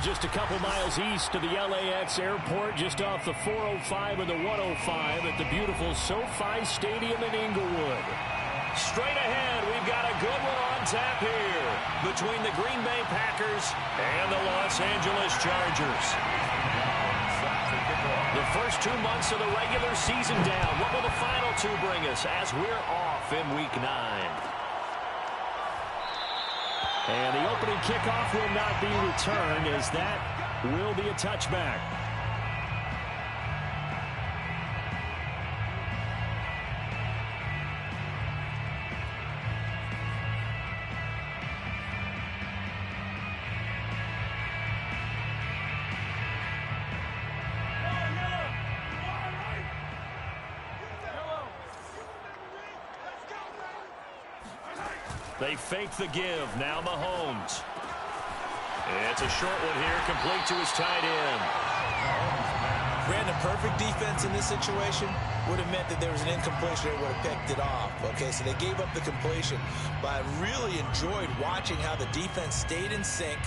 just a couple miles east of the LAX airport, just off the 405 and the 105 at the beautiful SoFi Stadium in Inglewood. Straight ahead, we've got a good one on tap here between the Green Bay Packers and the Los Angeles Chargers. The first 2 months of the regular season down. What will the final two bring us as we're off in Week 9? And the opening kickoff will not be returned, as that will be a touchback. They fake the give. Now Mahomes. It's a short one here, complete to his tight end. Brandon, perfect defense in this situation would have meant that there was an incompletion that would have picked it off. Okay, so they gave up the completion. But I really enjoyed watching how the defense stayed in sync,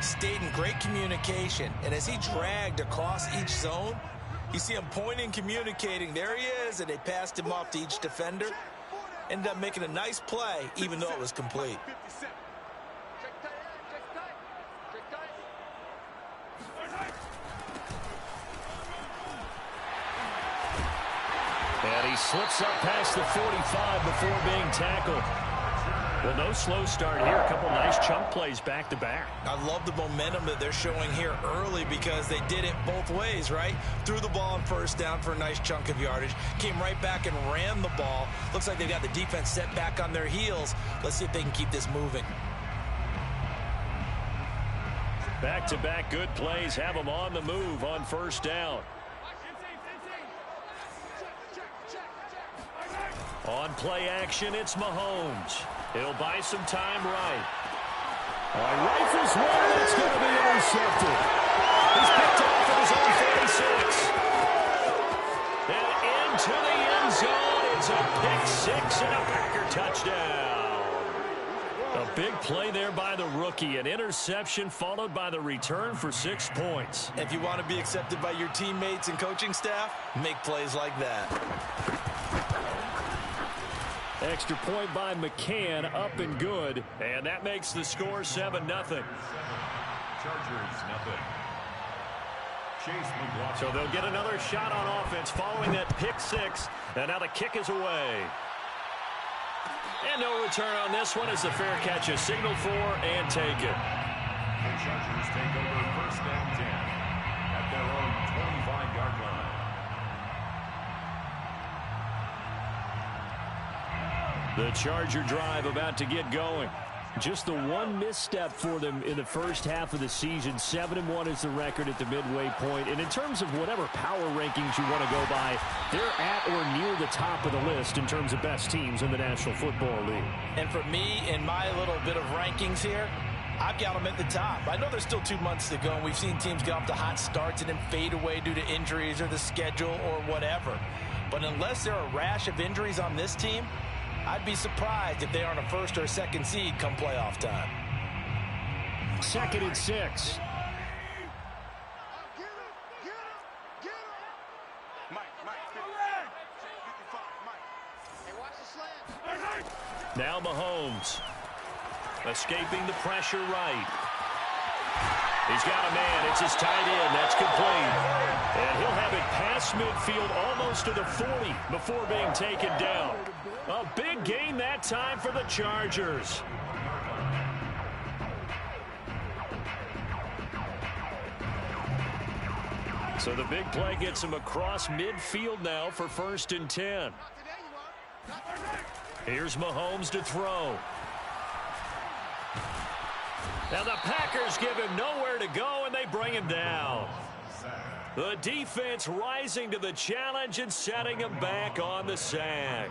stayed in great communication. And as he dragged across each zone, you see him pointing, communicating. There he is, and they passed him off to each defender. Ended up making a nice play, even though it was complete. And he slips up past the 45 before being tackled. Well, no slow start here. A couple nice chunk plays back-to-back. I love the momentum that they're showing here early because they did it both ways, right? Threw the ball on first down for a nice chunk of yardage. Came right back and ran the ball. Looks like they've got the defense set back on their heels. Let's see if they can keep this moving. Back-to-back good plays have them on the move on first down. On play action, it's Mahomes. He'll buy some time right. Rifles one, it's going to be intercepted. He's picked off at his own 46. And into the end zone, it's a pick six and a Packer touchdown. A big play there by the rookie. An interception followed by the return for 6 points. If you want to be accepted by your teammates and coaching staff, make plays like that. Extra point by McCann, up and good. And that makes the score 7-0. Chargers, nothing. So they'll get another shot on offense following that pick six. And now the kick is away. And no return on this one as the fair catch is signaled for and taken. The Chargers take over first and 10 at their own 25-yard line. The Charger drive about to get going. Just the one misstep for them in the first half of the season. 7-1 is the record at the midway point. And in terms of whatever power rankings you want to go by, they're at or near the top of the list in terms of best teams in the National Football League. And for me, in my little bit of rankings here, I've got them at the top. I know there's still 2 months to go, and we've seen teams get off to hot starts and then fade away due to injuries or the schedule or whatever. But unless there are a rash of injuries on this team, I'd be surprised if they aren't a first or a second seed come playoff time. 2nd and 6. Now Mahomes. Escaping the pressure right. He's got a man. It's his tight end. That's complete. And he'll have it past midfield almost to the 40 before being taken down. A big gain that time for the Chargers. So the big play gets him across midfield now for 1st and 10. Here's Mahomes to throw. Now the Packers give him nowhere to go, and they bring him down. The defense rising to the challenge and setting him back on the sack.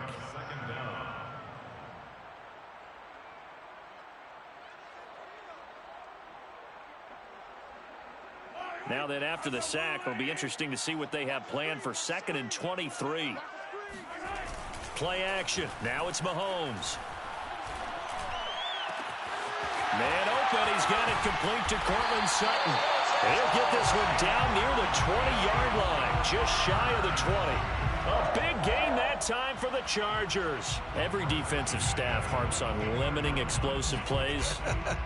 Now then, after the sack, it'll be interesting to see what they have planned for 2nd and 23. Play action. Now it's Mahomes. Man open. He's got it complete to Cortland Sutton. And he'll get this one down near the 20-yard line, just shy of the 20. A big gain that time for the Chargers. Every defensive staff harps on limiting explosive plays.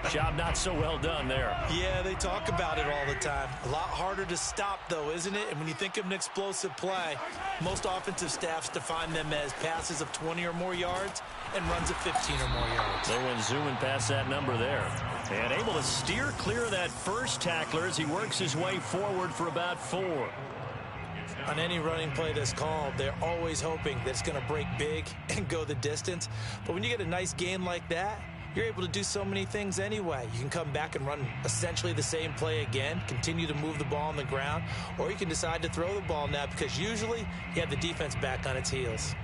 Job not so well done there. Yeah, they talk about it all the time. A lot harder to stop, though, isn't it? And when you think of an explosive play, most offensive staffs define them as passes of 20 or more yards and runs of 15 or more yards. They went zooming past that number there. And able to steer clear of that first tackler as he works his way forward for about 4. On any running play that's called, they're always hoping that it's going to break big and go the distance. But when you get a nice gain like that, you're able to do so many things anyway. You can come back and run essentially the same play again, continue to move the ball on the ground, or you can decide to throw the ball now because usually you have the defense back on its heels.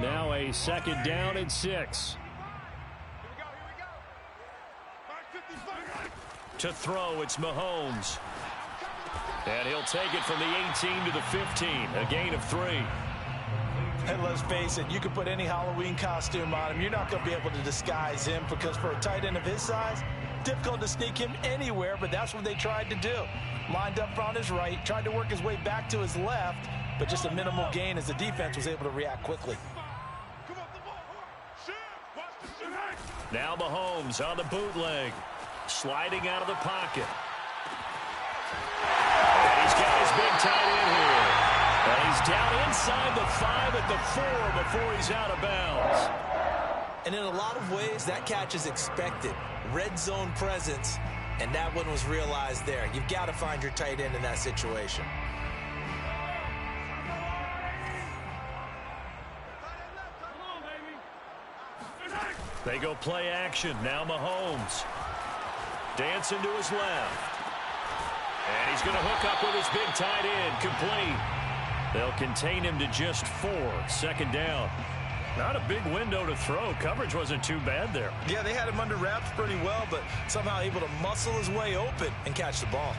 Now a 2nd down and 6. To throw, it's Mahomes. And he'll take it from the 18 to the 15, a gain of 3. And let's face it, you can put any Halloween costume on him. You're not going to be able to disguise him because for a tight end of his size, difficult to sneak him anywhere, but that's what they tried to do. Lined up on his right, tried to work his way back to his left, but just a minimal gain as the defense was able to react quickly. Now Mahomes on the bootleg. Sliding out of the pocket. And he's got his big tight end here. And he's down inside the 5 at the 4 before he's out of bounds. And in a lot of ways, that catch is expected. Red zone presence, and that one was realized there. You've got to find your tight end in that situation. They go play action. Now Mahomes. Dancing to his left. And he's going to hook up with his big tight end. Complete. They'll contain him to just 4. 2nd down. Not a big window to throw. Coverage wasn't too bad there. Yeah, they had him under wraps pretty well, but somehow able to muscle his way open and catch the ball.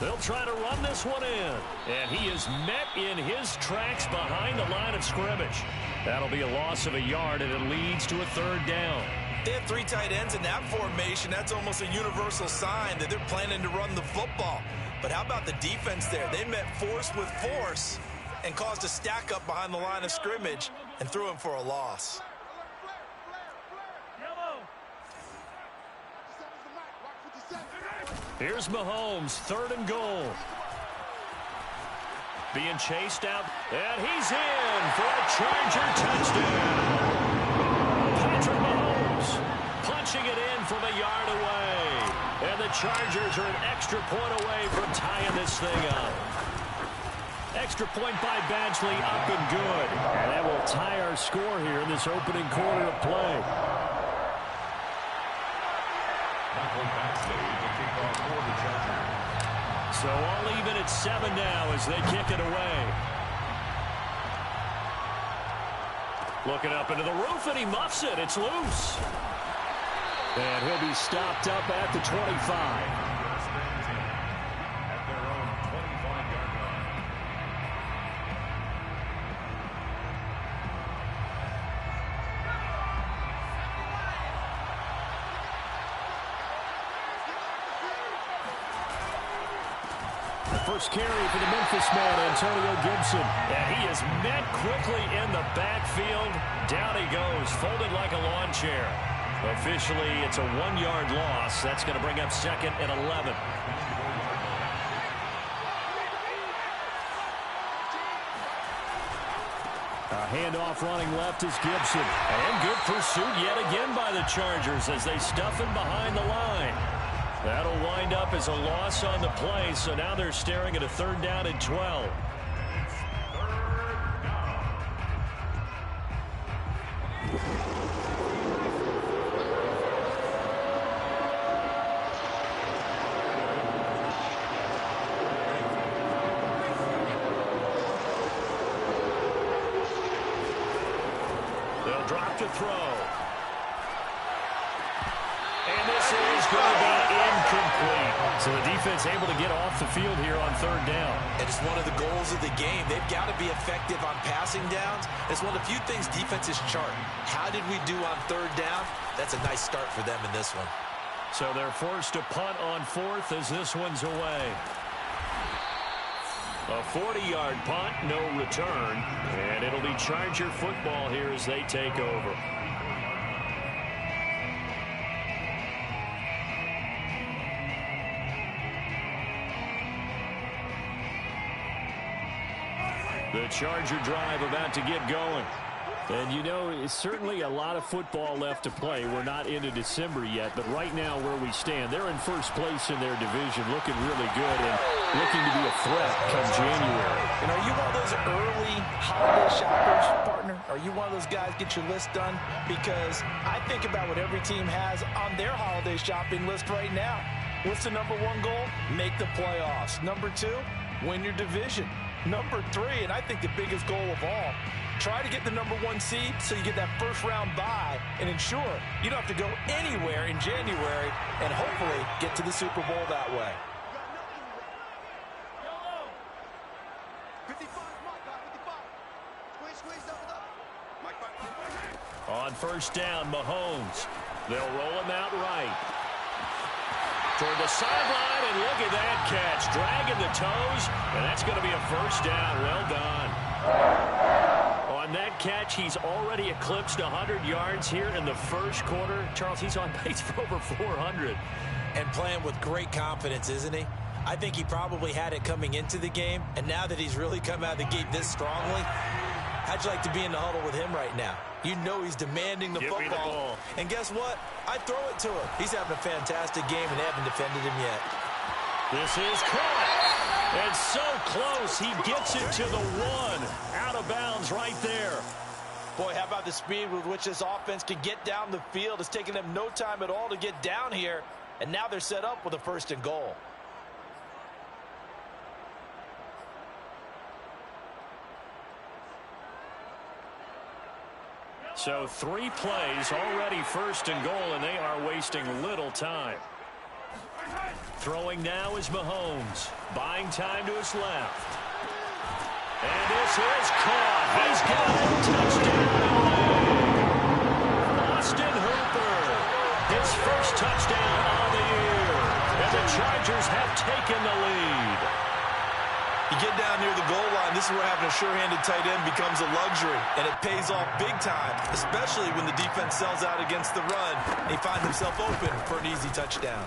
They'll try to run this one in. And he is met in his tracks behind the line of scrimmage. That'll be a loss of a yard, and it leads to a 3rd down. They have 3 tight ends in that formation. That's almost a universal sign that they're planning to run the football. But how about the defense there? They met force with force and caused a stack up behind the line of scrimmage and threw him for a loss. Here's Mahomes, 3rd and goal. Being chased out, and he's in for a Charger touchdown. Patrick Mahomes punching it in from a yard away. And the Chargers are an extra point away from tying this thing up. Extra point by Badgley, up and good. And that will tie our score here in this opening quarter of play. So all even at 7 now as they kick it away. Looking up into the roof, and he muffs it. It's loose. And he'll be stopped up at the 25. First carry for the Memphis man, Antonio Gibson. And he is met quickly in the backfield. Down he goes, folded like a lawn chair. Officially, it's a 1-yard loss. That's going to bring up 2nd and 11. A handoff running left is Gibson. And good pursuit yet again by the Chargers as they stuff him behind the line. That'll wind up as a loss on the play, so now they're staring at a 3rd down and 12. They'll drop to throw. And this is going to be incomplete. So the defense able to get off the field here on third down. And it's one of the goals of the game. They've got to be effective on passing downs. It's one of the few things defenses chart. How did we do on third down? That's a nice start for them in this one. So they're forced to punt on fourth as this one's away. A 40-yard punt, no return. And it'll be Charger football here as they take over. The Charger drive about to get going. And, you know, it's certainly a lot of football left to play. We're not into December yet, but right now where we stand, they're in first place in their division, looking really good and looking to be a threat come January. And are you one of those early holiday shoppers, partner? Are you one of those guys get your list done? Because I think about what every team has on their holiday shopping list right now. What's the number one goal? Make the playoffs. Number two, win your division. Number three, and I think the biggest goal of all, try to get the number one seed so you get that first round bye and ensure you don't have to go anywhere in January and hopefully get to the Super Bowl that way. On first down, Mahomes. They'll roll him out right. Toward the sideline, and look at that catch. Dragging the toes, and that's going to be a first down. Well done. On that catch, he's already eclipsed 100 yards here in the first quarter. Charles, he's on pace for over 400. And playing with great confidence, isn't he? I think he probably had it coming into the game, and now that he's really come out of the gate this strongly, how'd you like to be in the huddle with him right now? You know he's demanding the Give me the ball. And guess what? I'd throw it to him. He's having a fantastic game, and they haven't defended him yet. This is caught. And so close. He gets it to the one. Out of bounds right there. Boy, how about the speed with which this offense can get down the field? It's taken them no time at all to get down here. And now they're set up with a first and goal. So 3 plays, already first and goal, and they are wasting little time. Throwing now is Mahomes. Buying time to his left. And this is caught. He's got it. Touchdown. Austin Hooper. His first touchdown on the year. And the Chargers have taken the lead. You get down near the goal line, this is where having a sure-handed tight end becomes a luxury, and it pays off big time, especially when the defense sells out against the run, and he finds himself open for an easy touchdown.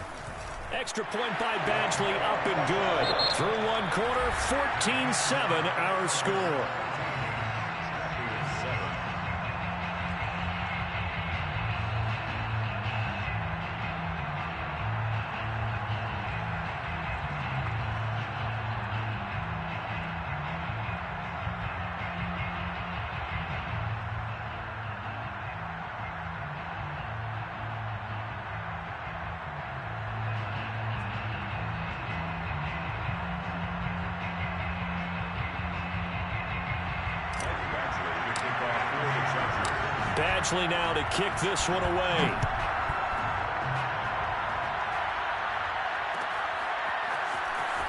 Extra point by Badgley, up and good. Through one quarter, 14-7 our score. Badgley now to kick this one away.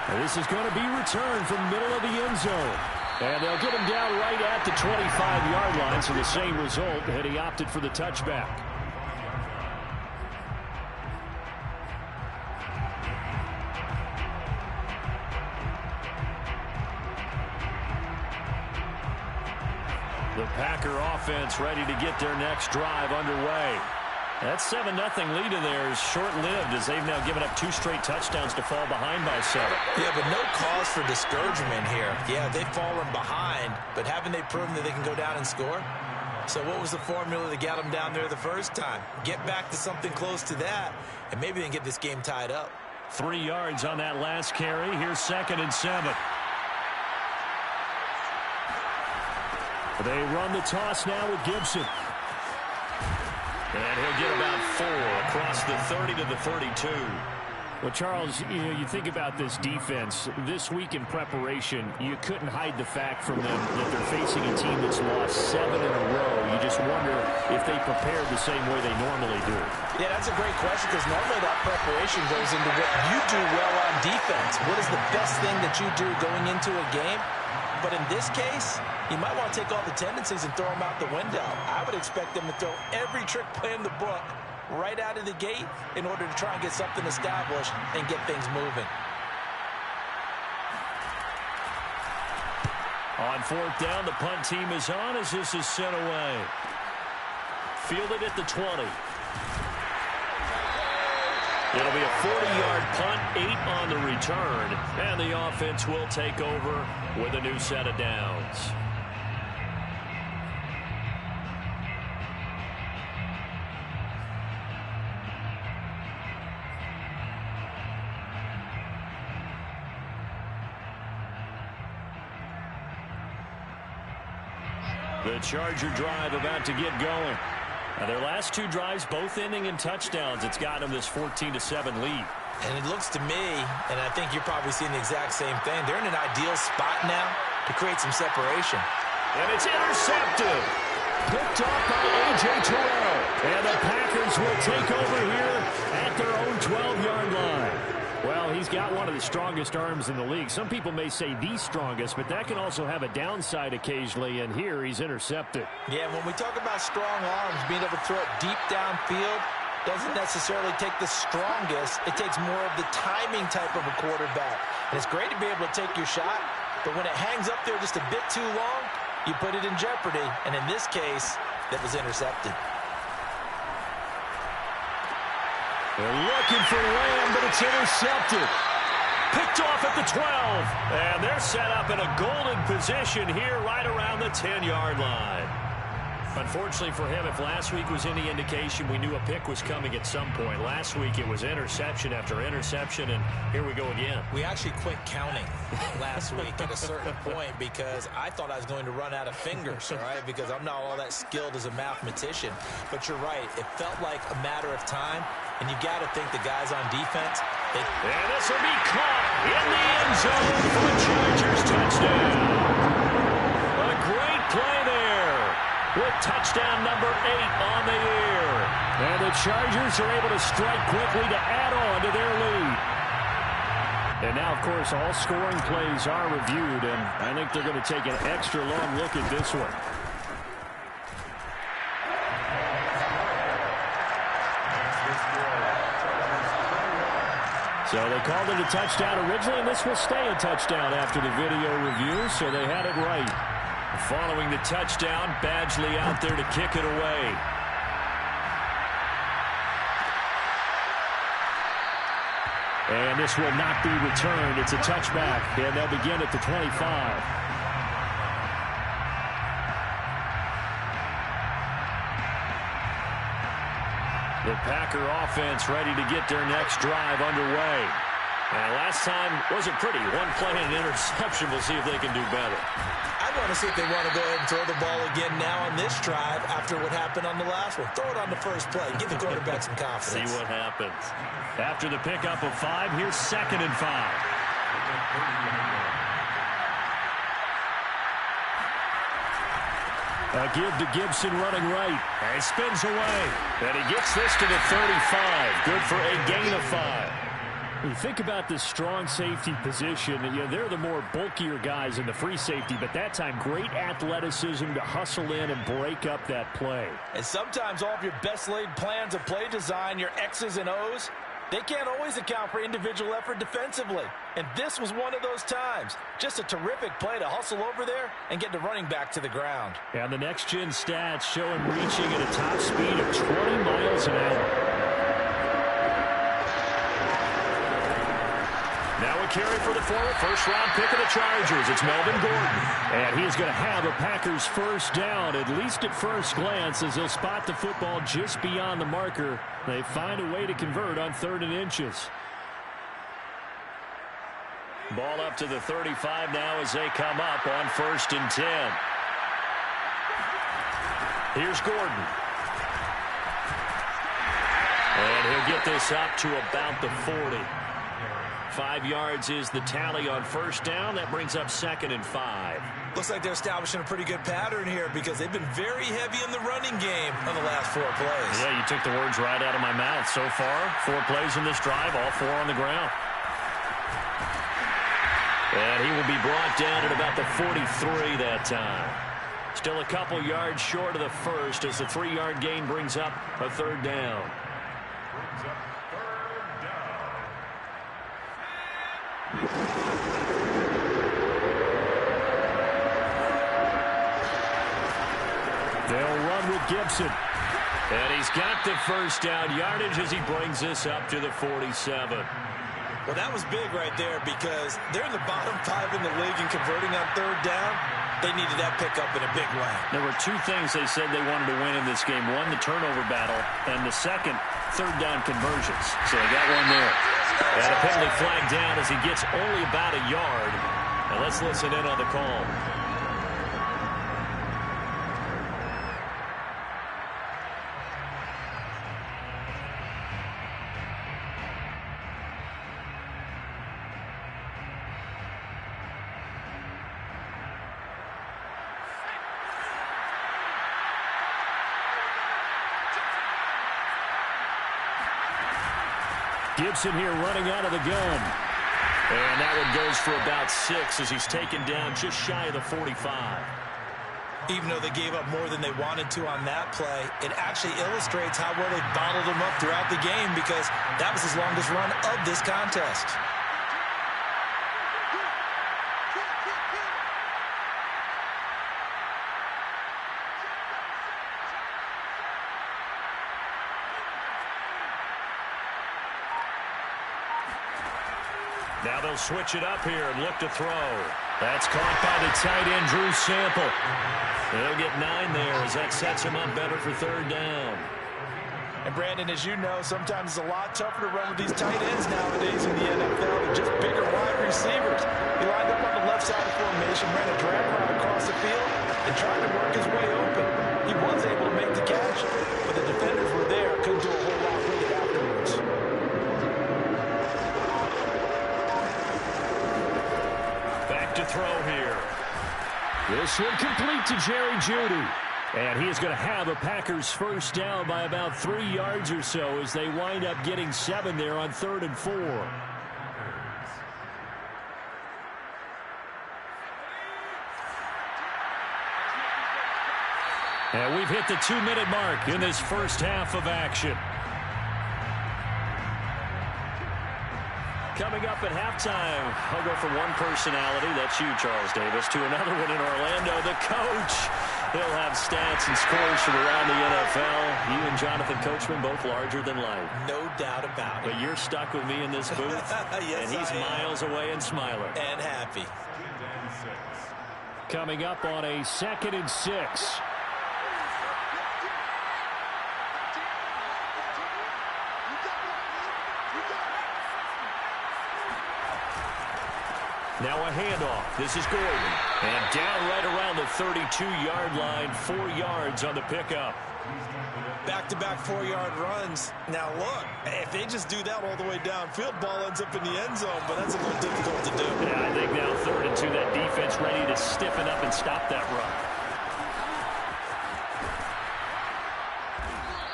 And this is going to be returned from the middle of the end zone. And they'll get him down right at the 25-yard line, so the same result, and he opted for the touchback. The Packer offense ready to get their next drive underway. That 7-0 lead of theirs short-lived as they've now given up 2 straight touchdowns to fall behind by 7. Yeah, but no cause for discouragement here. Yeah, they've fallen behind, but haven't they proven that they can go down and score? So what was the formula that got them down there the first time? Get back to something close to that, and maybe they can get this game tied up. 3 yards on that last carry. Here's 2nd and 7. They run the toss now with Gibson. And he'll get about 4 across the 30 to the 32. Well, Charles, you think about this defense. This week in preparation, you couldn't hide the fact from them that they're facing a team that's lost 7 in a row. You just wonder if they prepared the same way they normally do? Yeah, that's a great question because normally that preparation goes into what you do well on defense. What is the best thing that you do going into a game? But in this case, you might want to take all the tendencies and throw them out the window. I would expect them to throw every trick play in the book right out of the gate in order to try and get something established and get things moving. On fourth down, the punt team is on as this is sent away. Fielded at the 20. It'll be a 40-yard punt, 8 on the return, and the offense will take over with a new set of downs. The Charger drive about to get going. Now their last 2 drives, both ending in touchdowns. It's got them this 14-7 lead. And it looks to me, and I think you're probably seeing the exact same thing, they're in an ideal spot now to create some separation. And it's intercepted. Picked off by A.J. Terrell. And the Packers will take over here at their own 12-yard line. Well, he's got one of the strongest arms in the league. Some people may say the strongest, but that can also have a downside occasionally, and here he's intercepted. Yeah, when we talk about strong arms, being able to throw it deep downfield doesn't necessarily take the strongest. It takes more of the timing type of a quarterback. And it's great to be able to take your shot, but when it hangs up there just a bit too long, you put it in jeopardy. And in this case, that was intercepted. They're looking for Lamb, but it's intercepted. Picked off at the 12. And they're set up in a golden position here right around the 10-yard line. Unfortunately for him, if last week was any indication, we knew a pick was coming at some point. Last week it was interception after interception, and here we go again. We actually quit counting last week at a certain point because I thought I was going to run out of fingers, all right, because I'm not all that skilled as a mathematician. But you're right. It felt like a matter of time, and you got to think the guys on defense. And this will be caught in the end zone for a Chargers touchdown. A great play there. With touchdown number 8 on the year. And the Chargers are able to strike quickly to add on to their lead. And now, of course, all scoring plays are reviewed, and I think they're going to take an extra long look at this one. So they called it a touchdown originally, and this will stay a touchdown after the video review, so they had it right. Following the touchdown, Badgley out there to kick it away. And this will not be returned. It's a touchback, and they'll begin at the 25. The Packer offense ready to get their next drive underway. And last time wasn't pretty. One play and an interception. We'll see if they can do better. I want to see if they want to go ahead and throw the ball again now on this drive after what happened on the last one. Throw it on the first play. Give the quarterback some confidence. See what happens. After the pickup of 5, here's 2nd and 5. A give to Gibson running right. And he spins away. And he gets this to the 35. Good for a gain of 5. When you think about this strong safety position, they're the more bulkier guys in the free safety, but that time great athleticism to hustle in and break up that play. And sometimes all of your best laid plans of play design, your X's and O's, they can't always account for individual effort defensively. And this was one of those times. Just a terrific play to hustle over there and get the running back to the ground. And the next-gen stats show him reaching at a top speed of 20 miles an hour. Now a carry for the former first-round pick of the Chargers. It's Melvin Gordon. And he's going to have a Packers first down, at least at first glance, as he'll spot the football just beyond the marker. They find a way to convert on 3rd and inches. Ball up to the 35 now as they come up on 1st and 10. Here's Gordon. And he'll get this up to about the 40. 5 yards is the tally on 1st down. That brings up 2nd and 5. Looks like they're establishing a pretty good pattern here because they've been very heavy in the running game on the last 4 plays. Yeah, you took the words right out of my mouth. So far, 4 plays in this drive, all 4 on the ground. And he will be brought down at about the 43 that time. Still a couple yards short of the first as the 3-yard gain brings up a 3rd down. They'll run with Gibson. And he's got the first down yardage as he brings this up to the 47. Well, that was big right there because they're in the bottom 5 in the league and converting on 3rd down. They needed that pickup in a big way. There were 2 things they said they wanted to win in this game. One, the turnover battle, and the second, 3rd down conversions. So they got one there. And a penalty flag down as he gets only about a yard. And let's listen in on the call. Gibson here running out of the gun. And that one goes for about 6 as he's taken down just shy of the 45. Even though they gave up more than they wanted to on that play, it actually illustrates how well they bottled them up throughout the game because that was his longest run of this contest. Now they'll switch it up here and look to throw. That's caught by the tight end, Drew Sample. They'll get 9 there as that sets him up better for 3rd down. And Brandon, as you know, sometimes it's a lot tougher to run with these tight ends nowadays in the NFL than just bigger wide receivers. He lined up on the left side of the formation, ran a drag route across the field, and tried to work his way open. He was able to make the catch, but the defenders were there, couldn't do a whole lot with it afterwards. To throw here. This one complete to Jerry Jeudy. And he is going to have a Packers first down by about 3 yards or so as they wind up getting 7 there on 3rd and 4. And we've hit the 2-minute mark in this first half of action. Coming up at halftime, I'll go from one personality, that's you, Charles Davis, to another one in Orlando, the coach. He'll have stats and scores from around the NFL. You and Jonathan Coachman, both larger than life. No doubt about it. But you're stuck with me in this booth, yes, and he's miles away and smiling. And happy. Coming up on a 2nd and 6. Now a handoff. This is Gordon. And down right around the 32-yard line, 4 yards on the pickup. Back-to-back 4-yard runs. Now look, if they just do that all the way downfield, ball ends up in the end zone, but that's a little difficult to do. Yeah, I think now 3rd and 2, that defense ready to stiffen up and stop that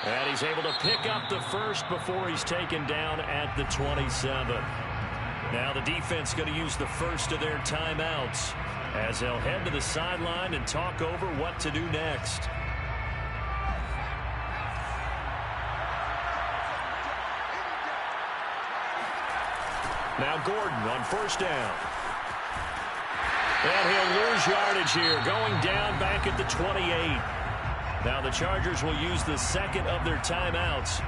run. And he's able to pick up the first before he's taken down at the 27. Now the defense going to use the first of their timeouts as they'll head to the sideline and talk over what to do next. Now Gordon on first down. And he'll lose yardage here, going down back at the 28. Now the Chargers will use the second of their timeouts.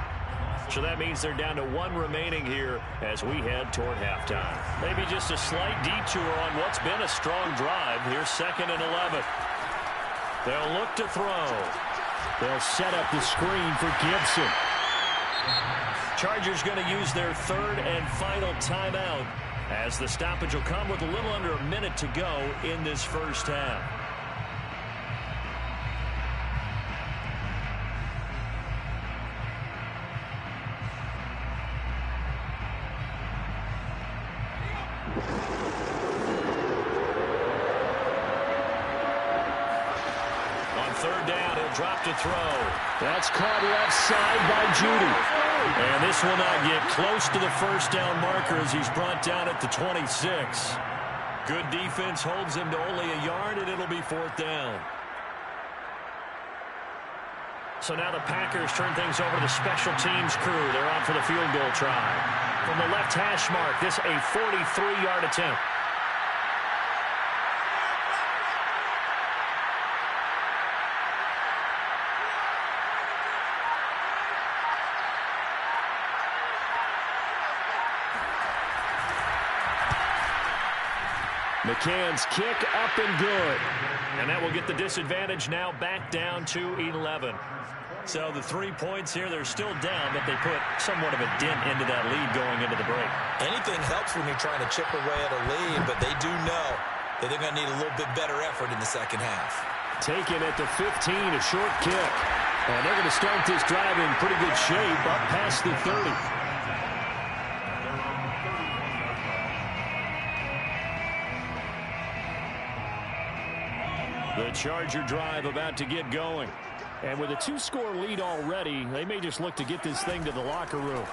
So that means they're down to 1 remaining here as we head toward halftime. Maybe just a slight detour on what's been a strong drive. Here's 2nd and 11. They'll look to throw. They'll set up the screen for Gibson. Chargers going to use their 3rd and final timeout as the stoppage will come with a little under a minute to go in this first half. drop to throw. That's caught left side by Judy. And this will not get close to the first down marker as he's brought down at the 26. Good defense holds him to only a yard, and it'll be 4th down. So now the Packers turn things over to the special teams crew. They're out for the field goal try. From the left hash mark, this a 43-yard attempt. McCann's kick up and good. And that will get the disadvantage now back down to 11. So the 3 points here, they're still down, but they put somewhat of a dent into that lead going into the break. Anything helps when you're trying to chip away at a lead, but they do know that they're going to need a little bit better effort in the second half. Taken at the 15, a short kick. And they're going to start this drive in pretty good shape up past the 30. The Charger drive about to get going. And with a 2-score lead already, they may just look to get this thing to the locker room.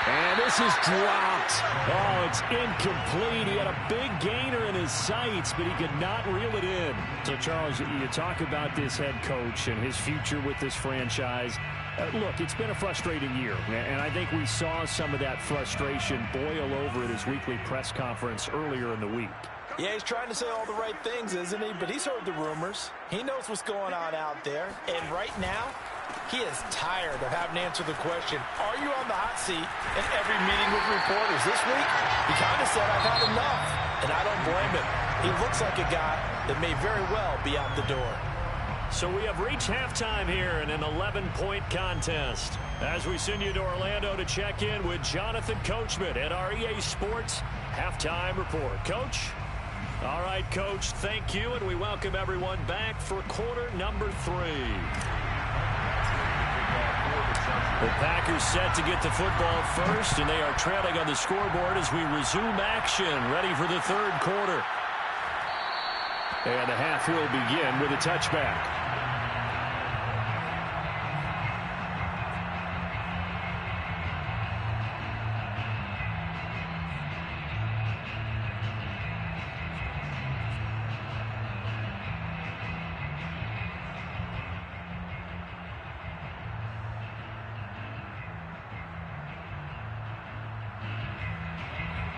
And this is dropped. Oh, it's incomplete. He had a big gainer in his sights, but he could not reel it in. So, Charles, you talk about this head coach and his future with this franchise. Look, it's been a frustrating year, and I think we saw some of that frustration boil over at his weekly press conference earlier in the week. Yeah, he's trying to say all the right things, isn't he? But he's heard the rumors. He knows what's going on out there. And right now, he is tired of having to answer the question, are you on the hot seat in every meeting with reporters? This week, he kind of said, I've had enough. And I don't blame him. He looks like a guy that may very well be out the door. So we have reached halftime here in an 11-point contest. As we send you to Orlando to check in with Jonathan Coachman at our EA Sports Halftime Report. Coach? All right, Coach, thank you, and we welcome everyone back for quarter number 3. The Packers set to get the football first, and they are trailing on the scoreboard as we resume action, ready for the third quarter. And the half will begin with a touchback.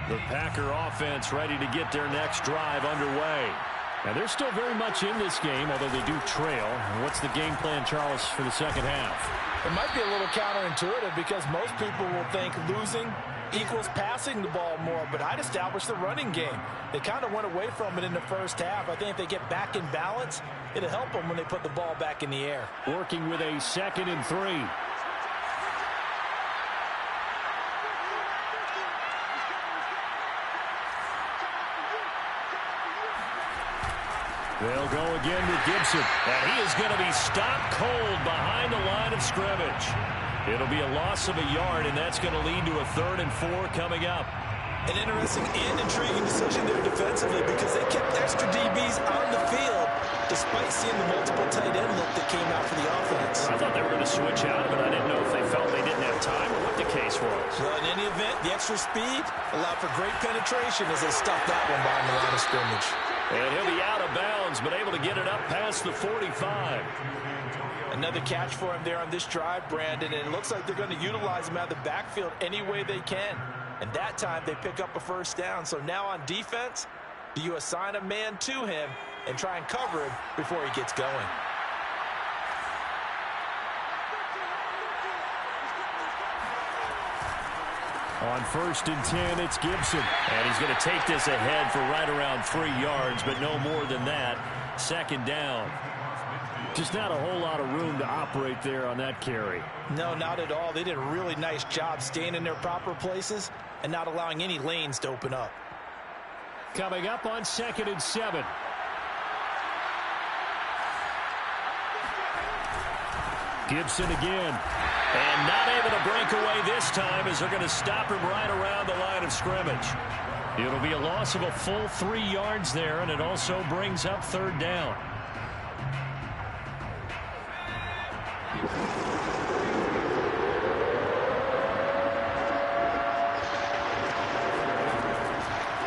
The Packer offense ready to get their next drive underway. And they're still very much in this game, although they do trail. What's the game plan, Charles, for the second half? It might be a little counterintuitive because most people will think losing equals passing the ball more, but I'd establish the running game. They kind of went away from it in the first half. I think if they get back in balance, it'll help them when they put the ball back in the air. Working with a 2nd and 3. They'll go again with Gibson. And he is going to be stopped cold behind the line of scrimmage. It'll be a loss of a yard, and that's going to lead to a 3rd and 4 coming up. An interesting and intriguing decision there defensively because they kept extra DBs on the field despite seeing the multiple tight end look that came out for the offense. I thought they were going to switch out of it. I didn't know if they felt they didn't have time or what the case was. Well, in any event, the extra speed allowed for great penetration as they stuffed that one behind the line of scrimmage. And he'll be out of bounds, but able to get it up past the 45. Another catch for him there on this drive, Brandon, and it looks like they're going to utilize him out of the backfield any way they can. And that time they pick up a first down. So now on defense, do you assign a man to him and try and cover him before he gets going? On 1st and 10, it's Gibson. And he's going to take this ahead for right around 3 yards, but no more than that. 2nd down. Just not a whole lot of room to operate there on that carry. No, not at all. They did a really nice job staying in their proper places and not allowing any lanes to open up. Coming up on 2nd and 7. Gibson again. And not able to break away this time as they're going to stop him right around the line of scrimmage. It'll be a loss of a full 3 yards there, and it also brings up 3rd down.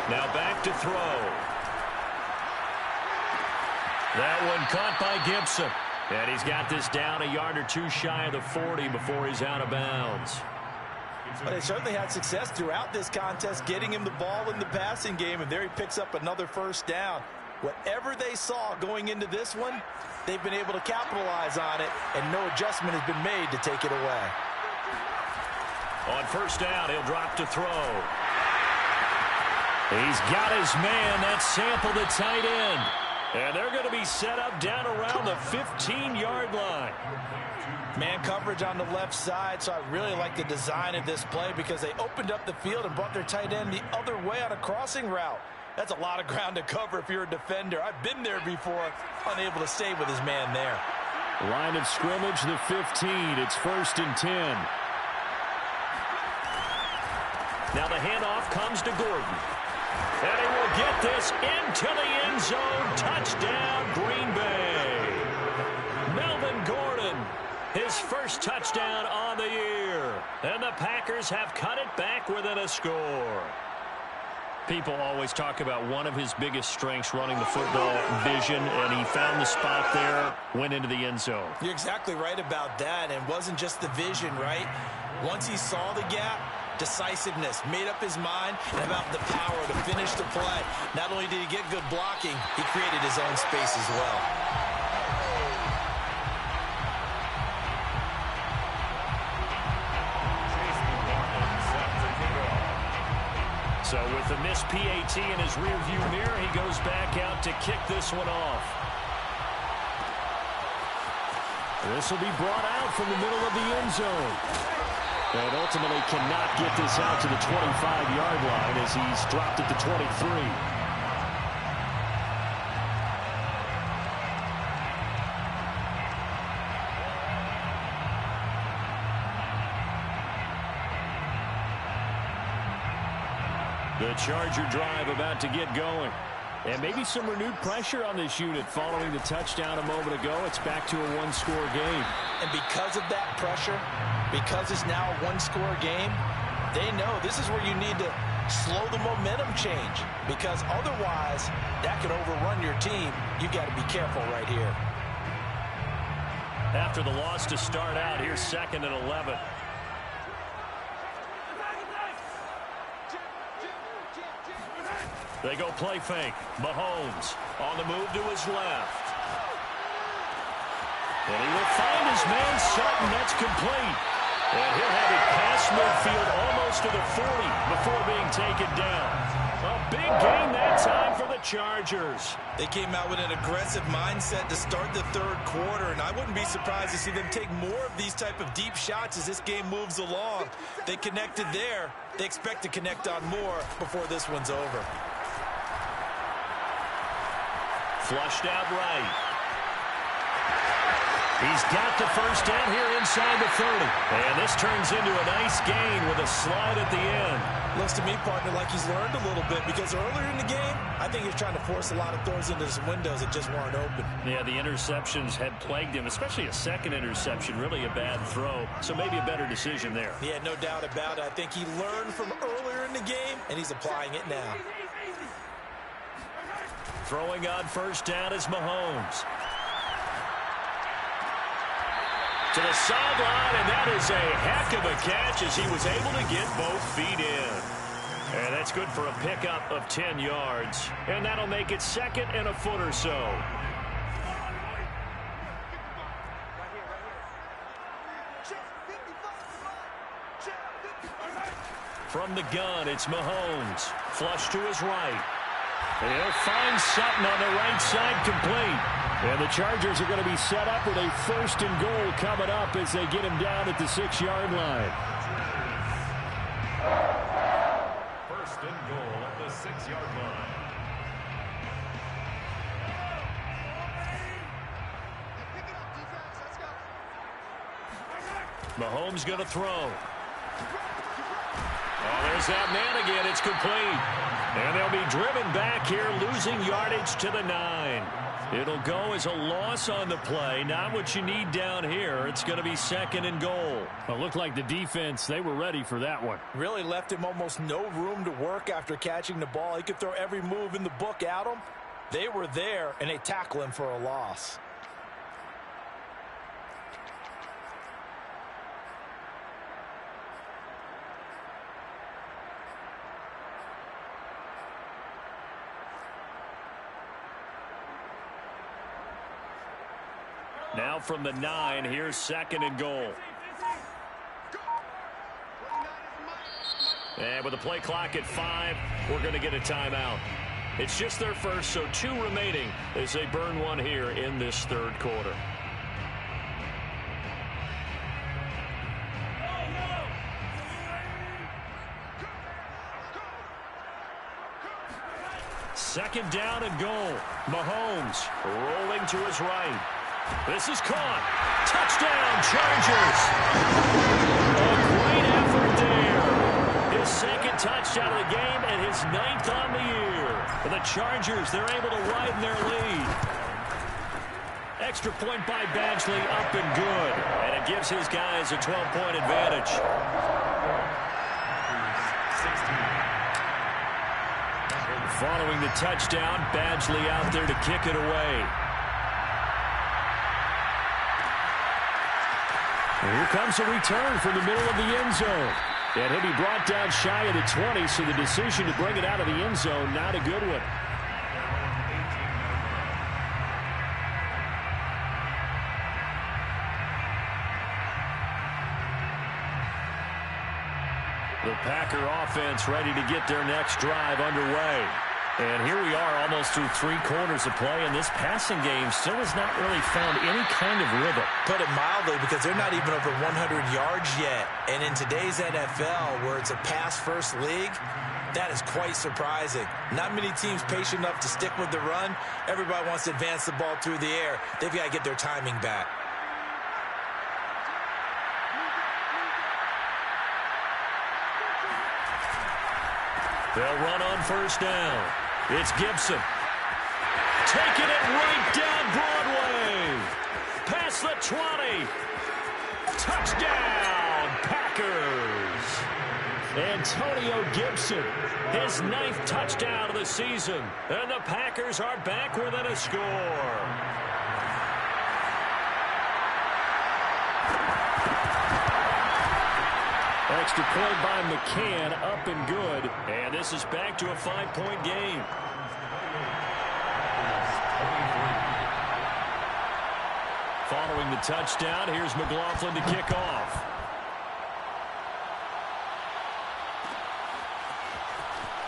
Now back to throw. That one caught by Gibson. And he's got this down a yard or two shy of the 40 before he's out of bounds. Well, they certainly had success throughout this contest getting him the ball in the passing game, and there he picks up another 1st down. Whatever they saw going into this one, they've been able to capitalize on it, and no adjustment has been made to take it away. On 1st down, he'll drop to throw. He's got his man. That's Sample, the tight end. And they're going to be set up down around the 15-yard line. Man coverage on the left side, so I really like the design of this play because they opened up the field and brought their tight end the other way on a crossing route. That's a lot of ground to cover if you're a defender. I've been there before, unable to stay with his man there. Line of scrimmage, the 15. It's 1st and 10. Now the handoff comes to Gordon. And he will get this into the end zone. Touchdown, Green Bay. Melvin Gordon, his first touchdown on the year. And the Packers have cut it back within a score. People always talk about one of his biggest strengths running the football, vision, and he found the spot there, went into the end zone. You're exactly right about that, and it wasn't just the vision, right? Once he saw the gap, decisiveness, made up his mind, and about the power to finish the play. Not only did he get good blocking, he created his own space as well. So with the missed PAT in his rearview mirror, he goes back out to kick this one off. This will be brought out from the middle of the end zone. And ultimately cannot get this out to the 25-yard line as he's dropped it to 23. The Charger drive about to get going. And maybe some renewed pressure on this unit following the touchdown a moment ago. It's back to a one-score game. And because of that pressure, because it's now a one-score game, they know this is where you need to slow the momentum change. Because otherwise, that could overrun your team. You've got to be careful right here. After the loss to start out, here's 2nd and 11. They go play fake. Mahomes on the move to his left. And he will find his man Sutton. That's complete. And he'll have it past midfield almost to the 40 before being taken down. A big gain that time for the Chargers. They came out with an aggressive mindset to start the 3rd quarter, and I wouldn't be surprised to see them take more of these type of deep shots as this game moves along. They connected there. They expect to connect on more before this one's over. Flushed out right. He's got the 1st down here inside the 30. And this turns into a nice gain with a slide at the end. Looks to me, partner, like he's learned a little bit because earlier in the game, I think he was trying to force a lot of throws into some windows that just weren't open. Yeah, the interceptions had plagued him, especially a second interception, really a bad throw. So maybe a better decision there. Yeah, no doubt about it. I think he learned from earlier in the game, and he's applying it now. Throwing on 1st down is Mahomes. To the sideline, and that is a heck of a catch as he was able to get both feet in. And that's good for a pickup of 10 yards. And that'll make it 2nd and a foot or so. From the gun, it's Mahomes. Flush to his right. And he'll find Sutton on the right side, complete. And the Chargers are going to be set up with a 1st and goal coming up as they get him down at the 6-yard line. 1st and goal at the 6-yard line. Mahomes going to throw. Oh, there's that man again. It's complete. And they'll be driven back here, losing yardage to the 9. It'll go as a loss on the play. Not what you need down here. It's going to be 2nd and goal. Well, it looked like the defense, they were ready for that one. Really left him almost no room to work after catching the ball. He could throw every move in the book at him. They were there, and they tackle him for a loss. Now from the 9, here's 2nd and goal. And with the play clock at 5, we're going to get a timeout. It's just their first, so 2 remaining as they burn one here in this 3rd quarter. Second down and goal. Mahomes rolling to his right. This is caught. Touchdown, Chargers. A great effort there. His 2nd touchdown of the game and his 9th on the year. For the Chargers, they're able to widen their lead. Extra point by Badgley, up and good. And it gives his guys a 12-point advantage. Following the touchdown, Badgley out there to kick it away. Here comes a return from the middle of the end zone. And he'll be brought down shy of the 20, so the decision to bring it out of the end zone, not a good one. The Packer offense ready to get their next drive underway. And here we are almost through 3 quarters of play, and this passing game still has not really found any kind of rhythm. Put it mildly, because they're not even over 100 yards yet. And in today's NFL, where it's a pass-first league, that is quite surprising. Not many teams patient enough to stick with the run. Everybody wants to advance the ball through the air. They've got to get their timing back. They'll run on first down. It's Gibson. Taking it right down Broadway. Past the 20. Touchdown, Packers. Antonio Gibson, his 9th touchdown of the season. And the Packers are back within a score. Extra point by McCann, up and good. And this is back to a 5-point game. Following the touchdown, here's McLaughlin to kick off.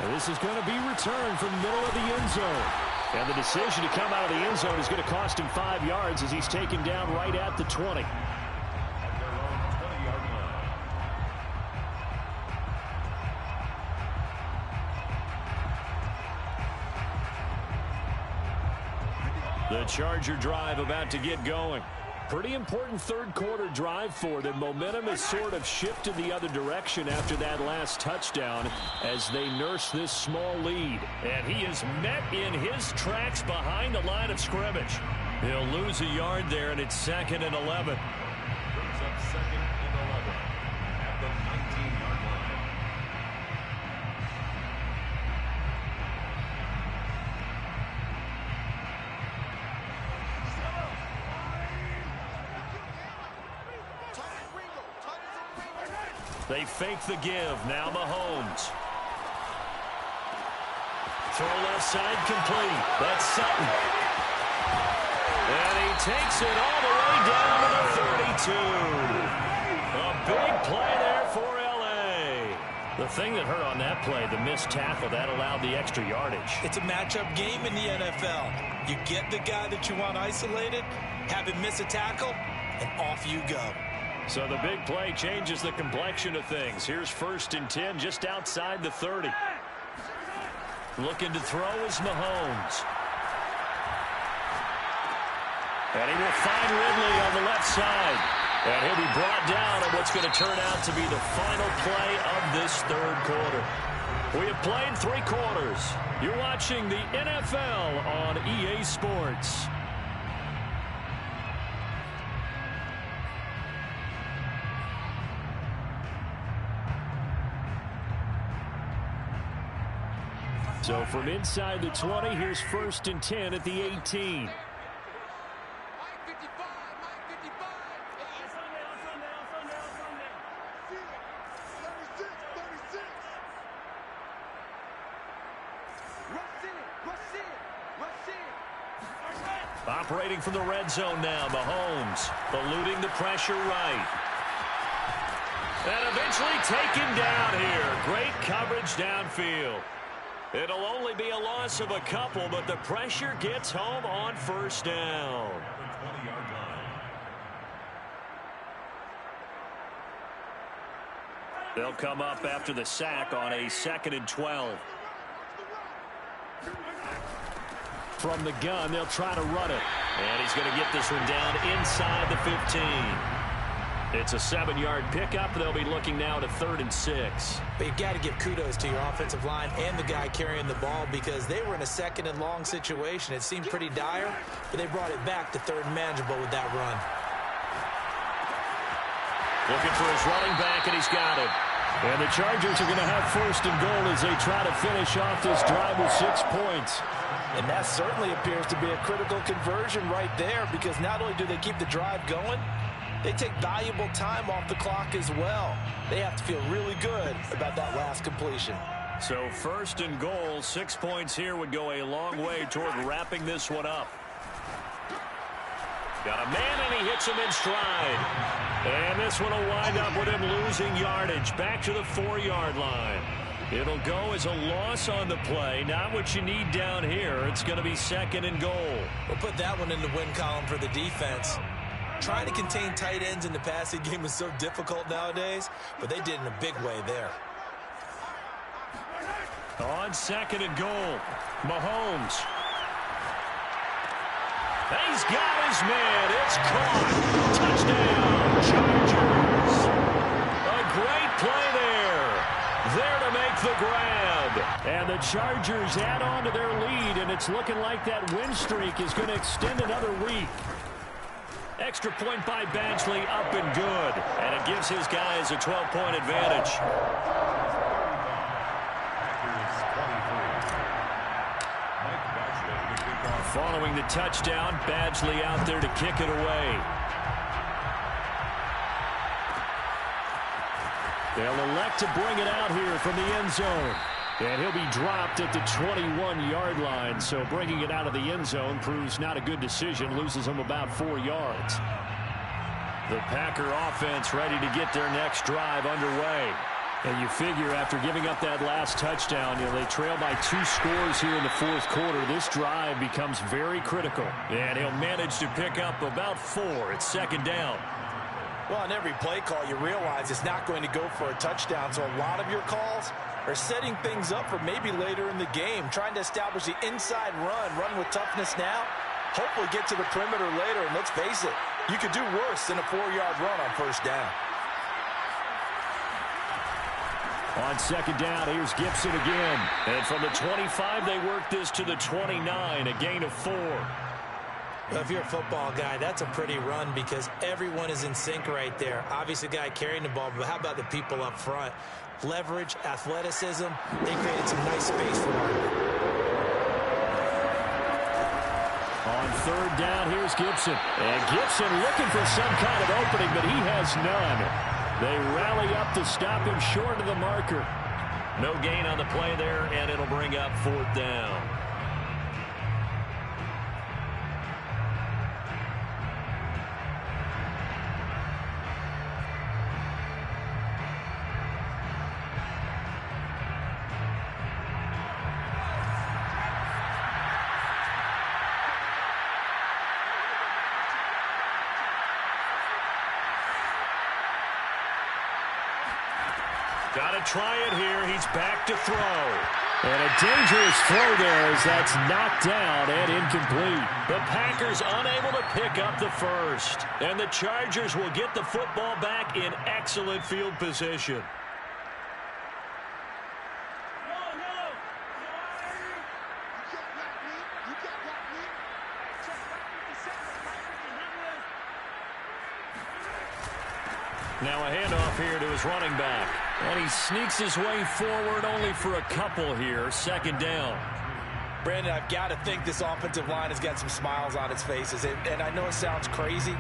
And this is going to be returned from the middle of the end zone. And the decision to come out of the end zone is going to cost him 5 yards as he's taken down right at the 20. The Charger drive about to get going. Pretty important 3rd quarter drive for them. Momentum has sort of shifted the other direction after that last touchdown as they nurse this small lead. And he is met in his tracks behind the line of scrimmage. He'll lose a yard there, and it's 2nd and 11. Brings up 2nd and 11 at the 19-yard line. They fake the give. Now Mahomes. Throw left side complete. That's Sutton. And he takes it all the way down to the 32. A big play there for L.A. The thing that hurt on that play, the missed tackle, that allowed the extra yardage. It's a matchup game in the NFL. You get the guy that you want isolated, have him miss a tackle, and off you go. So the big play changes the complexion of things. Here's 1st and 10 just outside the 30. Looking to throw is Mahomes. And he will find Ridley on the left side. And he'll be brought down on what's going to turn out to be the final play of this 3rd quarter. We have played 3 quarters. You're watching the NFL on EA Sports. So from inside the 20, here's 1st and 10 at the 18. Operating from the red zone now, Mahomes eluding the pressure right. And eventually taken down here. Great coverage downfield. It'll only be a loss of a couple, but the pressure gets home on 1st down. They'll come up after the sack on a 2nd and 12. From the gun, they'll try to run it. And he's going to get this one down inside the 15. It's a 7-yard pickup. They'll be looking now to 3rd and 6. But you've got to give kudos to your offensive line and the guy carrying the ball because they were in a 2nd and long situation. It seemed pretty dire, but they brought it back to 3rd and manageable with that run. Looking for his running back, and he's got it. And the Chargers are going to have 1st and goal as they try to finish off this drive with 6 points. And that certainly appears to be a critical conversion right there because not only do they keep the drive going, they take valuable time off the clock as well. They have to feel really good about that last completion. So 1st and goal, 6 points here would go a long way toward wrapping this one up. Got a man, and he hits him in stride. And this one will wind up with him losing yardage back to the 4-yard line. It'll go as a loss on the play. Not what you need down here. It's going to be 2nd and goal. We'll put that one in the win column for the defense. Trying to contain tight ends in the passing game is so difficult nowadays, but they did in a big way there. On 2nd and goal, Mahomes. He's got his man. It's caught. Touchdown, Chargers. A great play there. There to make the grab. And the Chargers add on to their lead, and it's looking like that win streak is going to extend another week. Extra point by Badgley, up and good. And it gives his guys a 12-point advantage. Following the touchdown, Badgley out there to kick it away. They'll elect to bring it out here from the end zone. And he'll be dropped at the 21-yard line. So bringing it out of the end zone proves not a good decision. Loses him about 4 yards. The Packer offense ready to get their next drive underway. And you figure after giving up that last touchdown, they trail by 2 scores here in the 4th quarter. This drive becomes very critical. And he'll manage to pick up about 4. It's 2nd down. Well, on every play call, you realize it's not going to go for a touchdown. So a lot of your calls are setting things up for maybe later in the game, trying to establish the inside run with toughness now, hopefully get to the perimeter later. And let's face it, you could do worse than a 4-yard run on 1st down. On 2nd down, here's Gibson again. And from the 25, they work this to the 29, a gain of 4. Well, if you're a football guy, that's a pretty run because everyone is in sync right there. Obviously, the guy carrying the ball, but how about the people up front? Leverage, athleticism, they created some nice space for him. On 3rd down, here's Gibson. And Gibson looking for some kind of opening, but he has none. They rally up to stop him short of the marker. No gain on the play there, and it'll bring up 4th down. Got to try it here. He's back to throw. And a dangerous throw there as that's knocked down and incomplete. The Packers unable to pick up the first. And the Chargers will get the football back in excellent field position. Now a handoff here to his running back. And he sneaks his way forward only for a couple here. Second down. Brandon, I've got to think this offensive line has got some smiles on its faces. And I know it sounds crazy,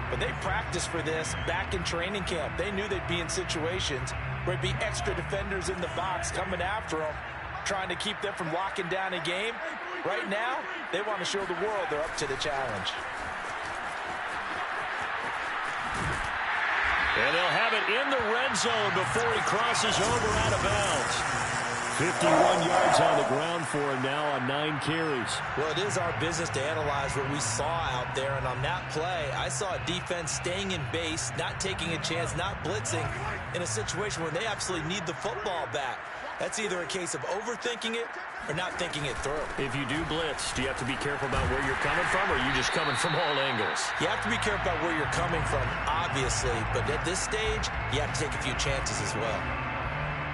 but they practiced for this back in training camp. They knew they'd be in situations where it'd be extra defenders in the box coming after them, trying to keep them from locking down a game. Right now, they want to show the world they're up to the challenge. And they'll have it in the red zone before he crosses over out of bounds. 51 yards on the ground for him now on 9 carries. Well, it is our business to analyze what we saw out there, and on that play, I saw a defense staying in base, not taking a chance, not blitzing in a situation where they absolutely need the football back. That's either a case of overthinking it or not thinking it through. If you do blitz, do you have to be careful about where you're coming from, or are you just coming from all angles? You have to be careful about where you're coming from, obviously, but at this stage, you have to take a few chances as well.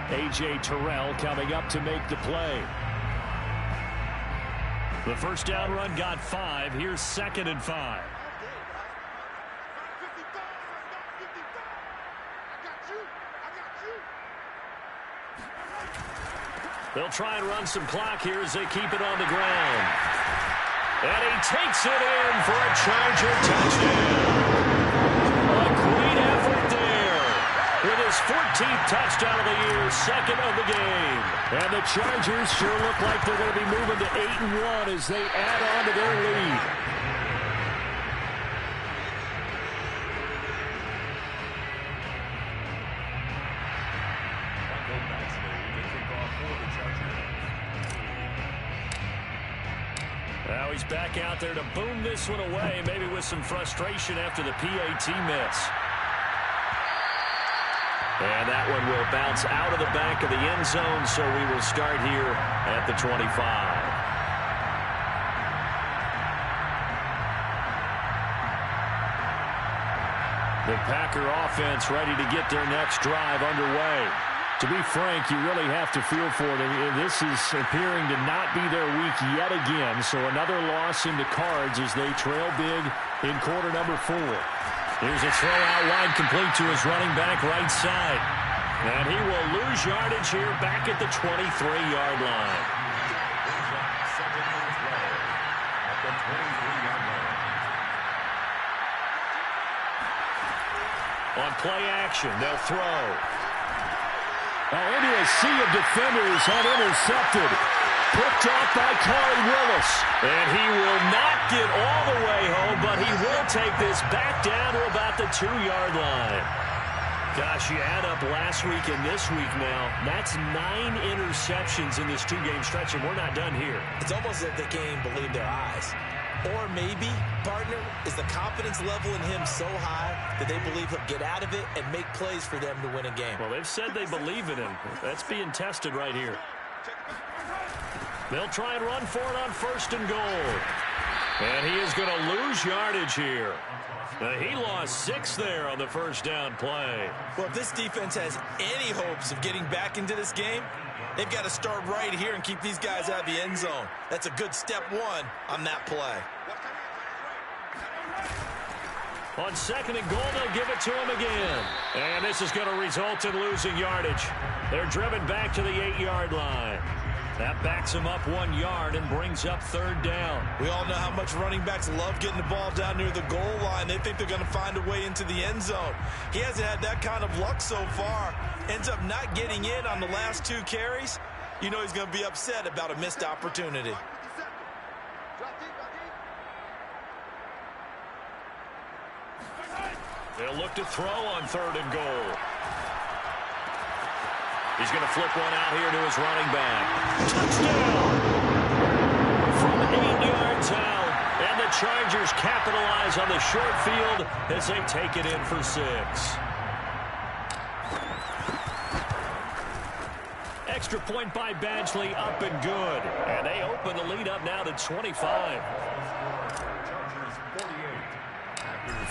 A.J. Terrell coming up to make the play. The first down run got 5. Here's 2nd and 5. They'll try and run some clock here as they keep it on the ground. And he takes it in for a Charger touchdown. A great effort there. With his 14th touchdown of the year, 2nd of the game. And the Chargers sure look like they're going to be moving to 8-1 as they add on to their lead. Now he's back out there to boom this one away, maybe with some frustration after the PAT miss. And that one will bounce out of the back of the end zone, so we will start here at the 25. The Packer offense ready to get their next drive underway. To be frank, you really have to feel for them. This is appearing to not be their week yet again, so another loss in the cards as they trail big in quarter number 4. Here's a throw out wide complete to his running back right side. And he will lose yardage here back at the 23-yard line. On play action, they'll throw. Into a sea of defenders and intercepted. Picked off by Corey Willis. And he will not get all the way home, but he will take this back down to about the 2-yard line. Gosh, you add up last week and this week now. That's 9 interceptions in this 2-game stretch, and we're not done here. It's almost as if they can't even believe their eyes. Or maybe, partner, is the confidence level in him so high that they believe he'll get out of it and make plays for them to win a game. Well, they've said they believe in him. That's being tested right here. They'll try and run for it on 1st and goal. And he is going to lose yardage here. He lost 6 there on the first down play. Well, if this defense has any hopes of getting back into this game, they've got to start right here and keep these guys out of the end zone. That's a good step 1 on that play. On 2nd and goal, they'll give it to him again. And this is going to result in losing yardage. They're driven back to the 8-yard line. That backs him up 1 yard and brings up 3rd down. We all know how much running backs love getting the ball down near the goal line. They think they're going to find a way into the end zone. He hasn't had that kind of luck so far. Ends up not getting in on the last 2 carries. You know he's going to be upset about a missed opportunity. They'll look to throw on 3rd and goal. He's going to flip one out here to his running back. Touchdown! From 8 yards out. And the Chargers capitalize on the short field as they take it in for 6. Extra point by Badgley, up and good. And they open the lead up now to 25.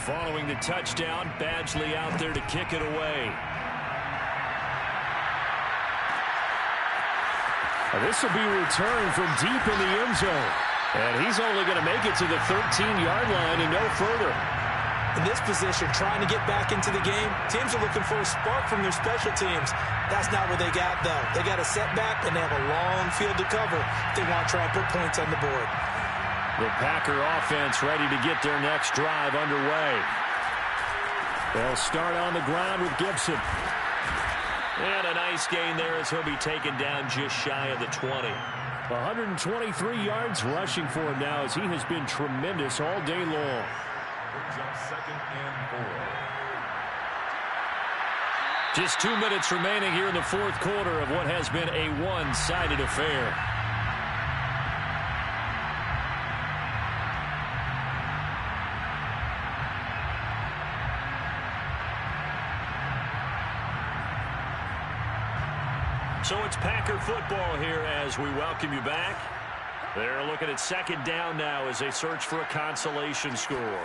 Following the touchdown, Badgley out there to kick it away. This will be returned from deep in the end zone. And he's only going to make it to the 13-yard line and no further. In this position, trying to get back into the game, teams are looking for a spark from their special teams. That's not what they got, though. They got a setback, and they have a long field to cover if they want to try and put points on the board. The Packer offense ready to get their next drive underway. They'll start on the ground with Gibson. And a nice gain there as he'll be taken down just shy of the 20. 123 yards rushing for him now as he has been tremendous all day long. Brings up 2nd and 4. Just 2 minutes remaining here in the fourth quarter of what has been a one-sided affair. So it's Packer football here as we welcome you back. They're looking at 2nd down now as they search for a consolation score.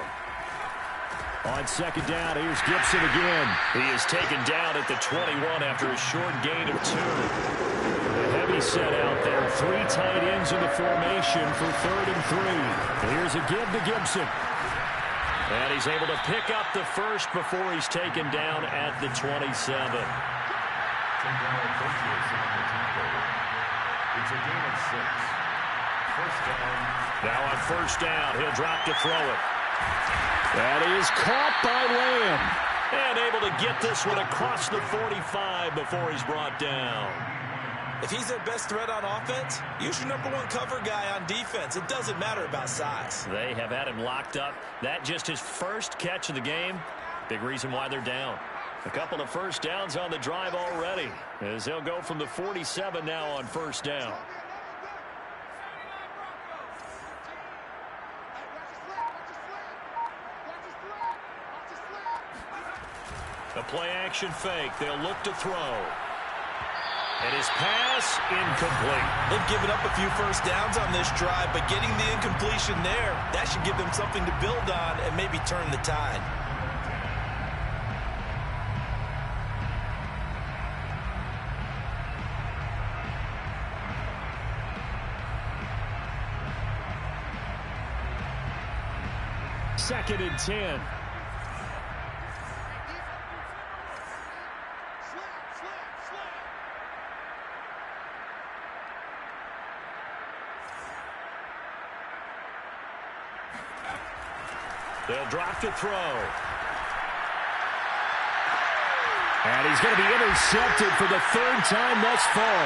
On 2nd down, here's Gibson again. He is taken down at the 21 after a short gain of 2. A heavy set out there. 3 tight ends in the formation for 3rd and 3. Here's a give to Gibson. And he's able to pick up the first before he's taken down at the 27. It's a gain of 6. 1st down. Now on 1st down, he'll drop to throw it. That is caught by Lamb. And able to get this one across the 45 before he's brought down. If he's their best threat on offense, use your #1 cover guy on defense. It doesn't matter about size. They have had him locked up. That just his first catch of the game. Big reason why they're down. A couple of 1st downs on the drive already as they'll go from the 47 now on 1st down. A play-action fake. They'll look to throw. And his pass incomplete. They've given up a few 1st downs on this drive, but getting the incompletion there, that should give them something to build on and maybe turn the tide. Second and 10. They'll drop to throw. And he's going to be intercepted for the 3rd time thus far.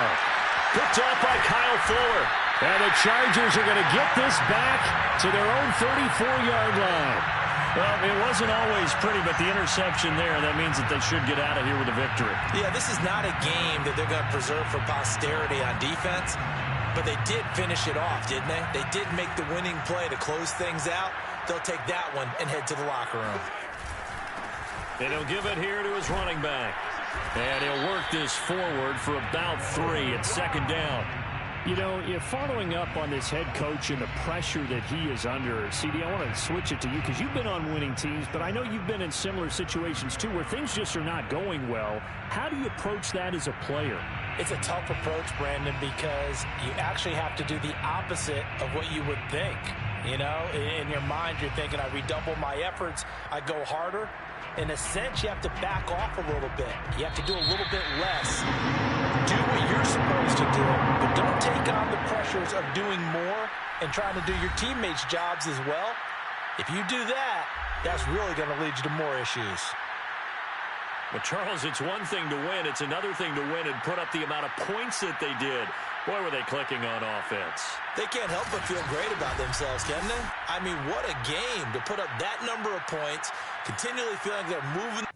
Picked off by Kyle Fuller. And the Chargers are going to get this back to their own 34-yard line. Well, it wasn't always pretty, but the interception there, that means that they should get out of here with a victory. Yeah, this is not a game that they're going to preserve for posterity on defense, but they did finish it off, didn't they? They did make the winning play to close things out. They'll take that one and head to the locker room. And he'll give it here to his running back. And he'll work this forward for about 3 at 2nd down. You know, you're following up on this head coach and the pressure that he is under. CD, I want to switch it to you because you've been on winning teams, but I know you've been in similar situations too where things just are not going well. How do you approach that as a player? It's a tough approach, Brandon, because you actually have to do the opposite of what you would think. You know, in your mind, you're thinking, I redouble my efforts, I go harder. In a sense, you have to back off a little bit. You have to do a little bit less. Do what you're supposed to do, but don't take on the pressures of doing more and trying to do your teammates' jobs as well. If you do that, that's really going to lead you to more issues. But, Charles, it's one thing to win. It's another thing to win and put up the amount of points that they did. Boy, were they clicking on offense. They can't help but feel great about themselves, can they? I mean, what a game to put up that number of points, continually feeling like they're moving